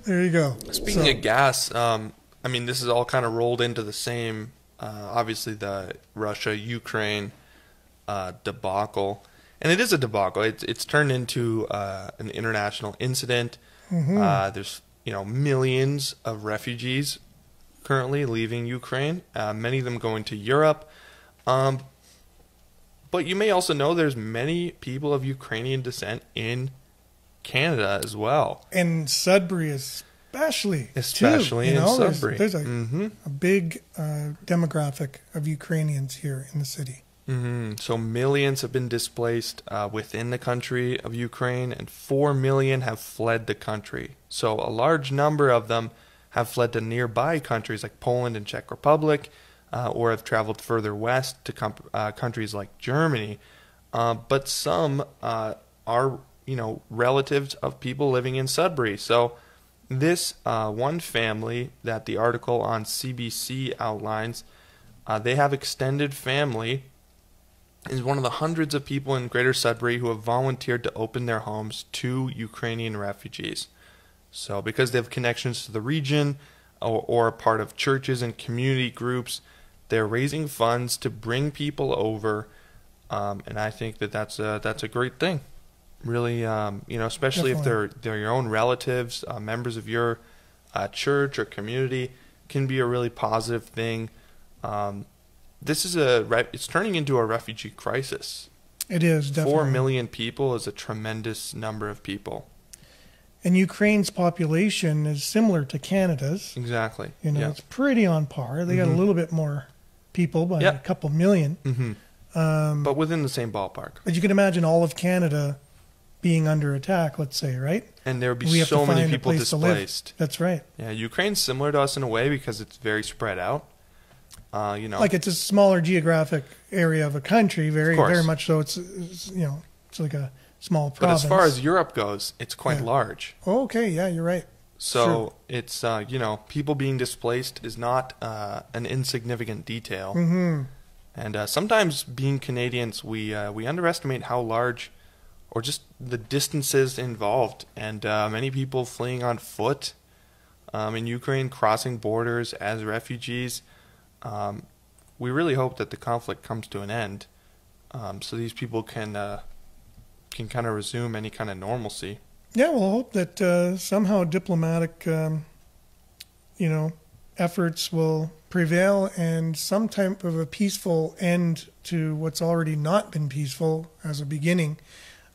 There you go. Speaking of gas, I mean, this is all kind of rolled into the same, obviously, the Russia-Ukraine debacle. And it is a debacle. It's turned into an international incident. There's, millions of refugees currently leaving Ukraine, many of them going to Europe. But you may also know there's many people of Ukrainian descent in Canada as well. And Sudbury especially in Sudbury. There's a big demographic of Ukrainians here in the city. So millions have been displaced within the country of Ukraine, and 4 million have fled the country. So a large number of them have fled to nearby countries like Poland and Czech Republic, or have traveled further west to countries like Germany. But some are, relatives of people living in Sudbury. So this one family that the article on CBC outlines, they have extended family, is one of the hundreds of people in Greater Sudbury who have volunteered to open their homes to Ukrainian refugees. So because they have connections to the region or are part of churches and community groups, they're raising funds to bring people over, and I think that's a great thing. Really, especially Definitely. if they're your own relatives, members of your church or community, can be a really positive thing. This is it's turning into a refugee crisis. It is, definitely. 4 million people is a tremendous number of people. And Ukraine's population is similar to Canada's. Exactly. It's pretty on par. They got a little bit more people by a couple million. But within the same ballpark. But you can imagine all of Canada being under attack, let's say, right? And there would be so many people displaced. That's right. Yeah, Ukraine's similar to us in a way because it's very spread out. Like it's a smaller geographic area of a country, very much so. It's like a small province. But as far as Europe goes, it's quite large. Oh, okay, yeah, you're right. So it's people being displaced is not an insignificant detail. And sometimes being Canadians, we underestimate how large, or just the distances involved, and many people fleeing on foot in Ukraine, crossing borders as refugees. We really hope that the conflict comes to an end, so these people can kind of resume any kind of normalcy. Yeah, we'll hope that somehow diplomatic, efforts will prevail and some type of a peaceful end to what's already not been peaceful as a beginning.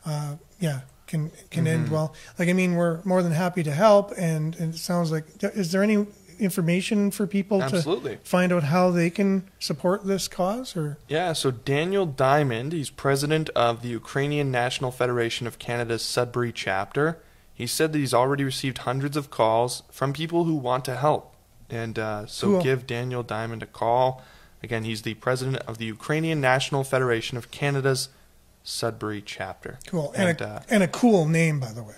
Can end well. We're more than happy to help, and it sounds like, is there any information for people to find out how they can support this cause? Or so Daniel Diamond, he's president of the Ukrainian National Federation of Canada's Sudbury chapter. He said that he's already received hundreds of calls from people who want to help, and so give Daniel Diamond a call. Again, he's the president of the Ukrainian National Federation of Canada's Sudbury chapter. Cool. And a cool name, by the way.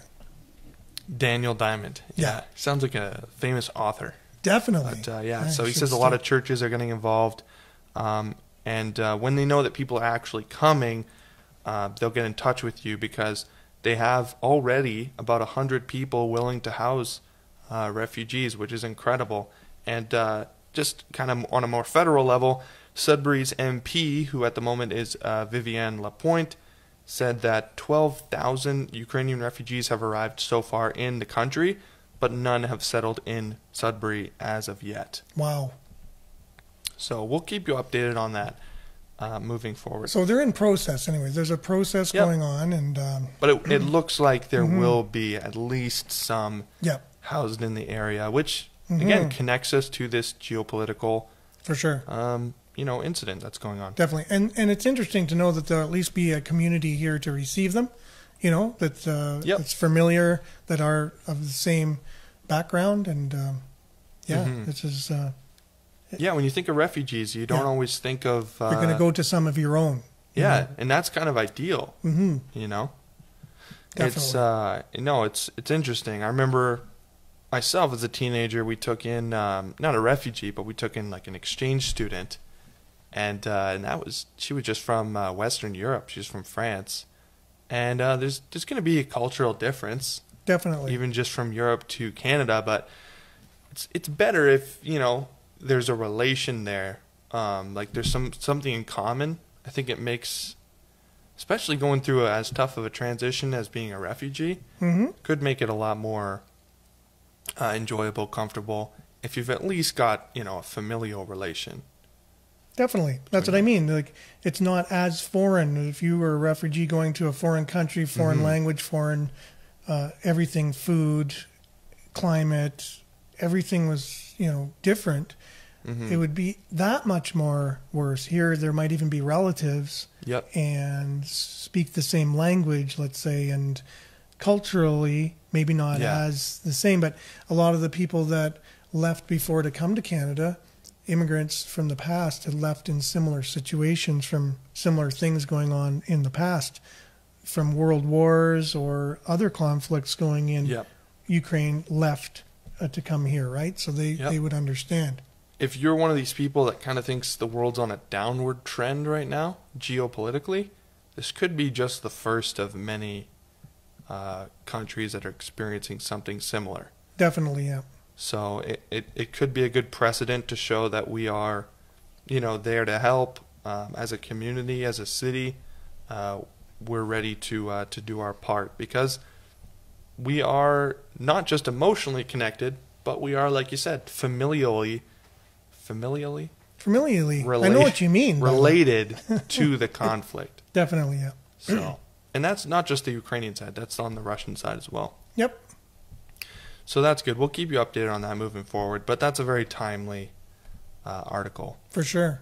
Daniel Diamond. Yeah. Sounds like a famous author. Definitely. But so he says a lot of churches are getting involved, and when they know that people are actually coming, they'll get in touch with you because they have already about 100 people willing to house refugees, which is incredible. And just kind of on a more federal level, Sudbury's MP, who at the moment is Vivienne Lapointe, said that 12,000 Ukrainian refugees have arrived so far in the country, but none have settled in Sudbury as of yet. Wow. So we'll keep you updated on that moving forward. So they're in process anyway. There's a process going on. And but it looks like there will be at least some housed in the area, which, again, connects us to this geopolitical for sure. Incident that's going on. Definitely. And it's interesting to know that there'll at least be a community here to receive them, that's familiar, that are of the same background. And, this is... when you think of refugees, you don't always think of... You're going to go to some of your own. And that's kind of ideal, Definitely. It's interesting. I remember myself as a teenager, we took in, not a refugee, but we took in like an exchange student. And she was just from Western Europe. She was from France. And there's going to be a cultural difference. Definitely. Even just from Europe to Canada. But it's better if, there's a relation there. Like there's something in common. I think it makes, especially going through as tough of a transition as being a refugee, could make it a lot more enjoyable, comfortable, if you've at least got, a familial relation. Definitely. That's what I mean. Like, it's not as foreign. If you were a refugee going to a foreign country, foreign language, foreign everything, food, climate, everything was, different. It would be that much more worse. Here, there might even be relatives and speak the same language, let's say, and culturally, maybe not as the same, but a lot of the people that left before to come to Canada, immigrants from the past, had left in similar situations from similar things going on in the past, from world wars or other conflicts going in. Ukraine left to come here, right? So they would understand. If you're one of these people that kind of thinks the world's on a downward trend right now, geopolitically, this could be just the first of many countries that are experiencing something similar. Definitely, yeah. So it could be a good precedent to show that we are, there to help as a community, as a city. We're ready to do our part, because we are not just emotionally connected, but we are, like you said, familially. I know what you mean. Related to the conflict. Definitely, yeah. So, and that's not just the Ukrainian side. That's on the Russian side as well. Yep. So that's good. We'll keep you updated on that moving forward. But that's a very timely article. For sure.